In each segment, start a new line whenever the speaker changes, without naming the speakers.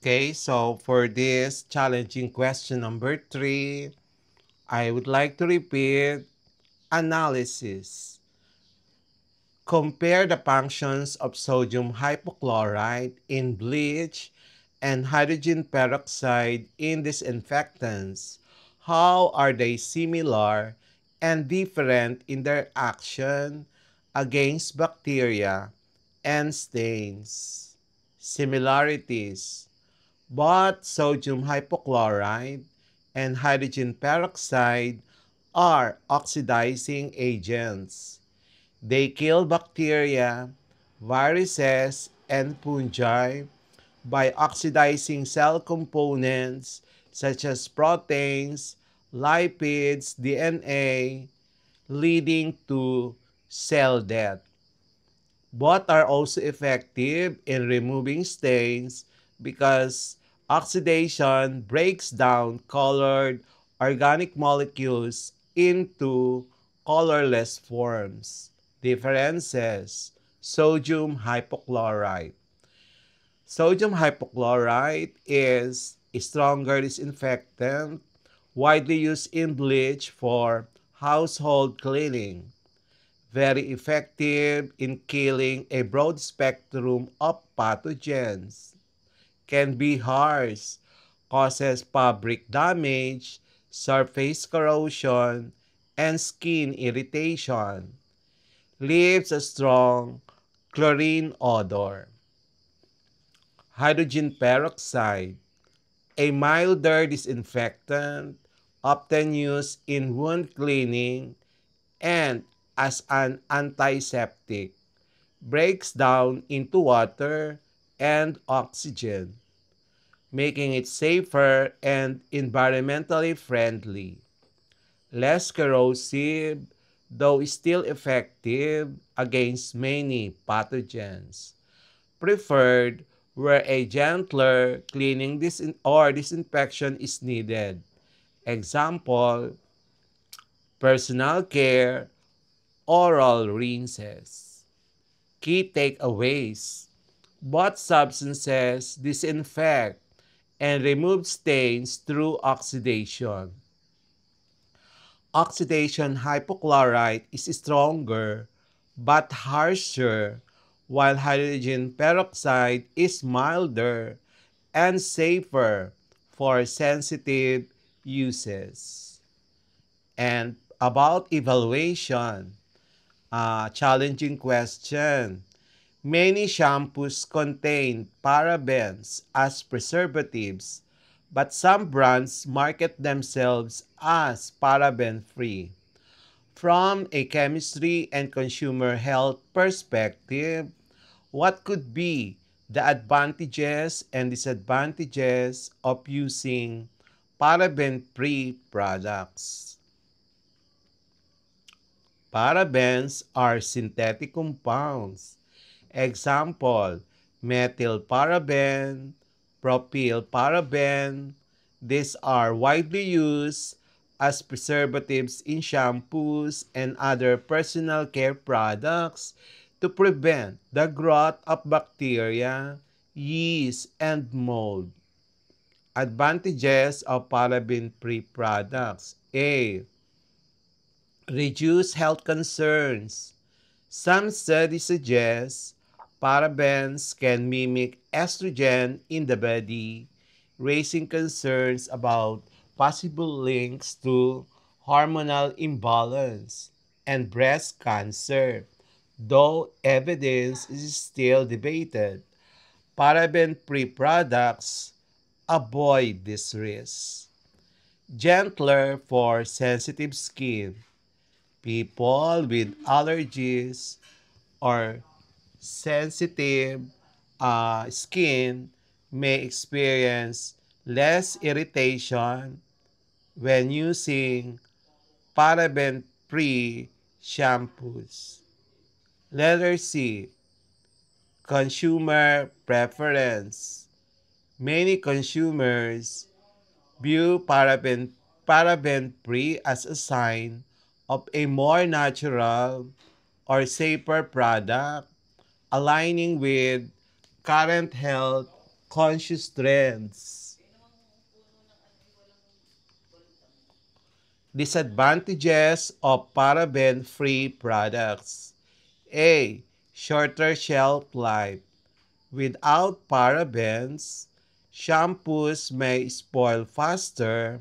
Okay, so for this challenging question number 3, I would like to repeat analysis. Compare the functions of sodium hypochlorite in bleach and hydrogen peroxide in disinfectants. How are they similar and different in their action against bacteria and stains? Similarities. Both sodium hypochlorite and hydrogen peroxide are oxidizing agents. They kill bacteria, viruses, and fungi by oxidizing cell components such as proteins, lipids, DNA, leading to cell death. Both are also effective in removing stains because oxidation breaks down colored organic molecules into colorless forms. Differences: sodium hypochlorite. Sodium hypochlorite is a stronger disinfectant, widely used in bleach for household cleaning, very effective in killing a broad spectrum of pathogens, can be harsh, causes fabric damage, surface corrosion, and skin irritation, leaves a strong chlorine odor. Hydrogen peroxide, a milder disinfectant, often used in wound cleaning and as an antiseptic, breaks down into water and oxygen, making it safer and environmentally friendly. Less corrosive, though still effective against many pathogens. Preferred where a gentler cleaning or disinfection is needed. Example, personal care, oral rinses. Key takeaways: both substances disinfect and remove stains through oxidation. Oxidation hypochlorite is stronger but harsher, while hydrogen peroxide is milder and safer for sensitive uses. And about evaluation, challenging question. Many shampoos contain parabens as preservatives, but some brands market themselves as paraben-free. From a chemistry and consumer health perspective, what could be the advantages and disadvantages of using paraben-free products? Parabens are synthetic compounds. Example, methylparaben, propylparaben. These are widely used as preservatives in shampoos and other personal care products to prevent the growth of bacteria, yeast, and mold. Advantages of paraben-free products. A. Reduce health concerns. Some studies suggest parabens can mimic estrogen in the body, raising concerns about possible links to hormonal imbalance and breast cancer, though evidence is still debated. Paraben-free products avoid this risk. Gentler for sensitive skin. People with allergies or sensitive skin may experience less irritation when using paraben-free shampoos. Letter C. Consumer preference. Many consumers view paraben-free as a sign of a more natural or safer product, aligning with current health conscious trends. Disadvantages of paraben-free products. A. Shorter shelf life. Without parabens, shampoos may spoil faster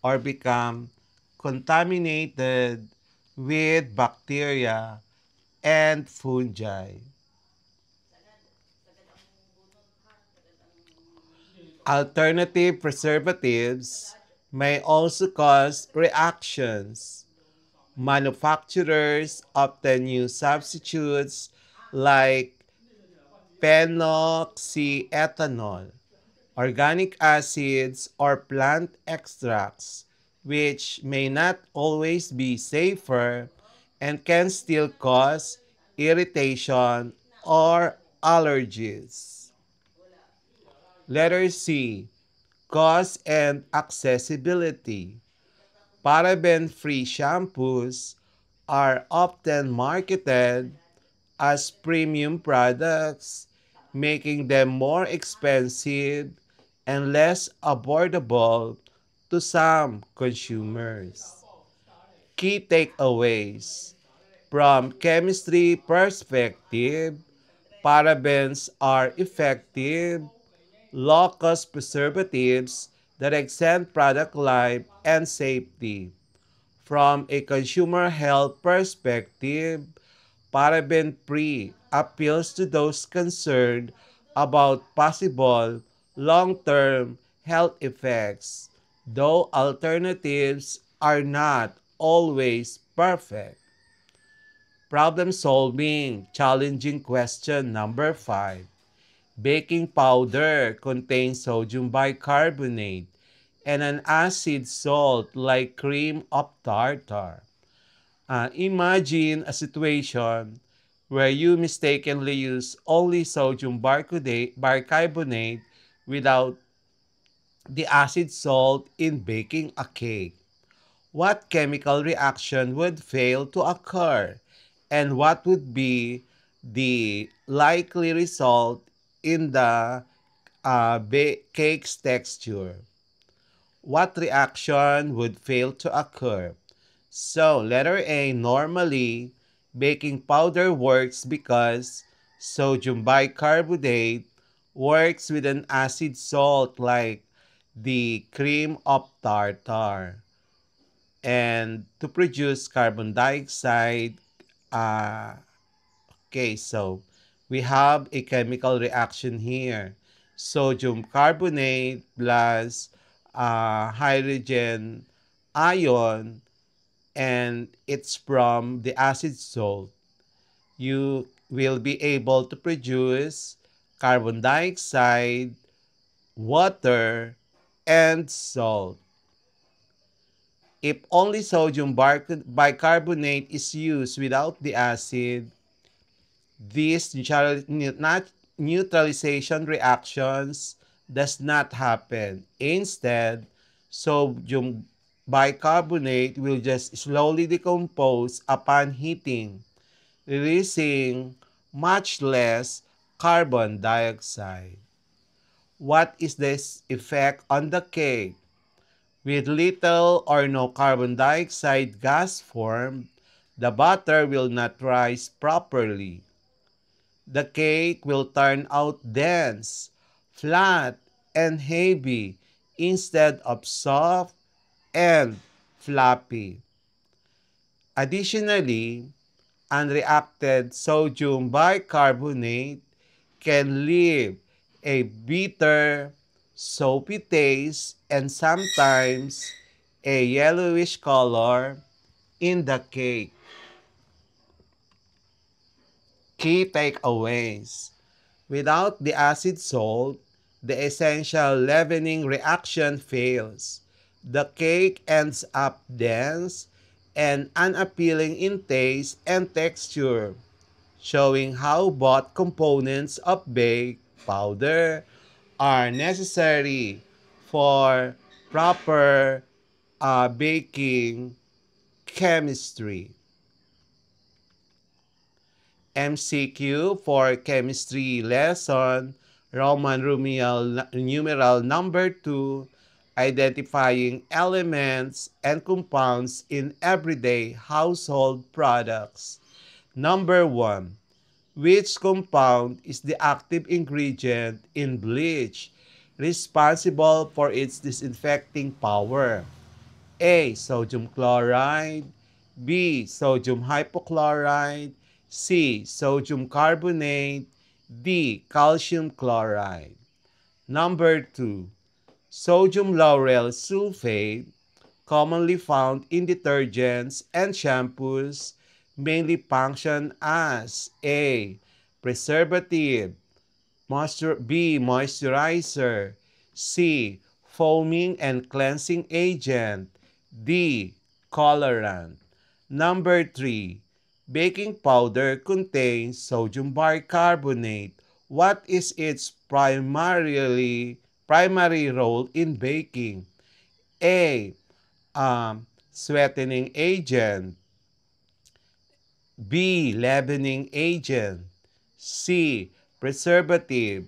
or become contaminated with bacteria and fungi. Alternative preservatives may also cause reactions. Manufacturers often use substitutes like phenoxyethanol, organic acids, or plant extracts, which may not always be safer and can still cause irritation or allergies. Letter C. Cost and accessibility. Paraben-free shampoos are often marketed as premium products, making them more expensive and less affordable to some consumers. Key takeaways. From chemistry perspective, parabens are effective, low-cost preservatives that extend product life and safety. From a consumer health perspective, paraben-free appeals to those concerned about possible long-term health effects, though alternatives are not always perfect. Problem solving, challenging question number 5. Baking powder contains sodium bicarbonate and an acid salt like cream of tartar. Imagine a situation where you mistakenly use only sodium bicarbonate without the acid salt in baking a cake. What chemical reaction would fail to occur? And what would be the likely result in the cake's texture? What reaction would fail to occur? So, letter A, normally, baking powder works because sodium bicarbonate works with an acid salt like the cream of tartar. And to produce carbon dioxide, uh, okay, so we have a chemical reaction here. Sodium carbonate plus hydrogen ion, and it's from the acid salt. You will be able to produce carbon dioxide, water, and salt. If only sodium bicarbonate is used without the acid, these neutralization reactions does not happen. Instead, sodium bicarbonate will just slowly decompose upon heating, releasing much less carbon dioxide. What is this effect on the cake? With little or no carbon dioxide gas formed, the butter will not rise properly. The cake will turn out dense, flat, and heavy instead of soft and fluffy. Additionally, unreacted sodium bicarbonate can leave a bitter, soapy taste and sometimes a yellowish color in the cake. Key takeaways. Without the acid salt, the essential leavening reaction fails. The cake ends up dense and unappealing in taste and texture, showing how both components of baked powder are necessary for proper baking chemistry. MCQ for chemistry lesson. Roman numeral number 2, identifying elements and compounds in everyday household products. Number 1. Which compound is the active ingredient in bleach responsible for its disinfecting power? A. Sodium chloride. B. Sodium hypochlorite. C. Sodium carbonate. D. Calcium chloride. Number 2. Sodium lauryl sulfate, commonly found in detergents and shampoos, mainly function as A. Preservative. B. Moisturizer. C. Foaming and cleansing agent. D. Colorant. Number 3. Baking powder contains sodium bicarbonate. What is its primary role in baking? A. Sweetening agent. B. Leavening agent. C. Preservative.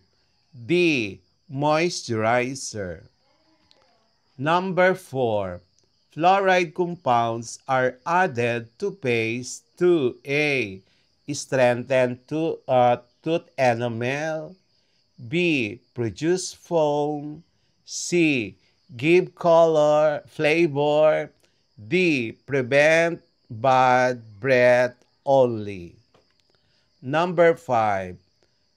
D. Moisturizer. Number 4. Fluoride compounds are added to paste to A. Strengthen tooth enamel. B. Produce foam. C. Give color, flavor. D. Prevent bad breath only. Number 5.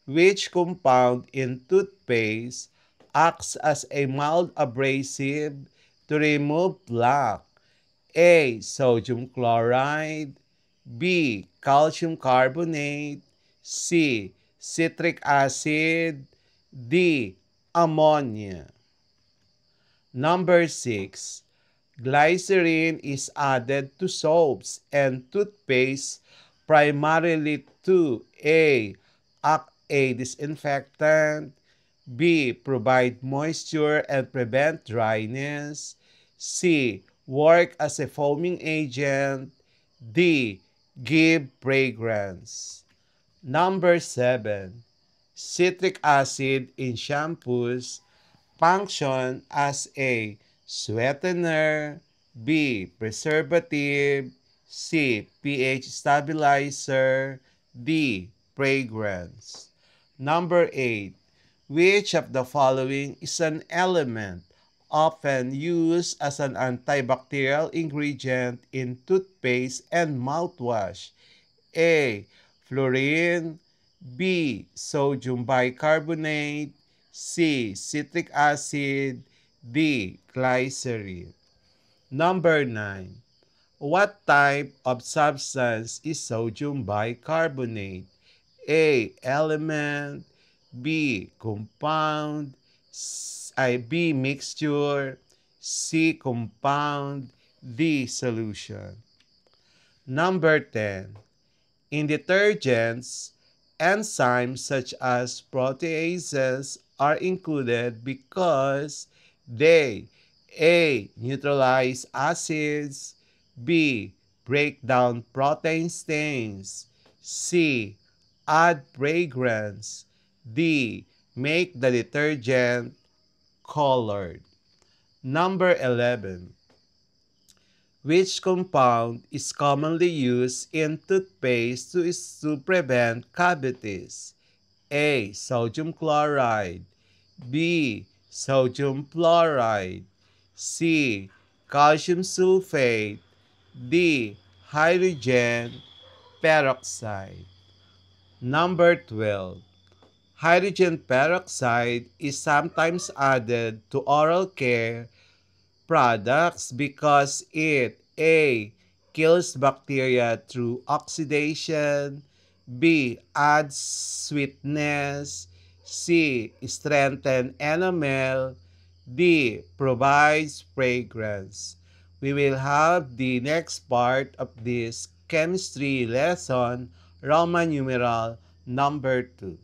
Which compound in toothpaste acts as a mild abrasive to remove plaque? A. Sodium chloride. B. Calcium carbonate. C. Citric acid. D. Ammonia. Number 6. Glycerin is added to soaps and toothpaste primarily to A. Act a disinfectant. B. Provide moisture and prevent dryness. C. Work as a foaming agent. D. Give fragrance. Number 7. Citric acid in shampoos function as a sweetener. B. Preservative. C. pH stabilizer. D. Fragrance. Number 8. Which of the following is an element often used as an antibacterial ingredient in toothpaste and mouthwash? A. Fluorine. B. Sodium bicarbonate. C. Citric acid. D. Glycerin. Number 9. What type of substance is sodium bicarbonate? A. Element. B. Compound. B. Mixture. C. Compound. D. Solution. Number 10. In detergents, enzymes such as proteases are included because they A. Neutralize acids. B. Break down protein stains. C. Add fragrance. D. Make the detergent colored. Number 11. Which compound is commonly used in toothpaste to prevent cavities? A. Sodium chloride. B. Sodium fluoride. C. Calcium sulfate. D. Hydrogen peroxide. Number 12. Hydrogen peroxide is sometimes added to oral care products because it A. Kills bacteria through oxidation. B. Adds sweetness. C. Strengthen enamel. D. Provides fragrance. We will have the next part of this chemistry lesson, Roman numeral number 2.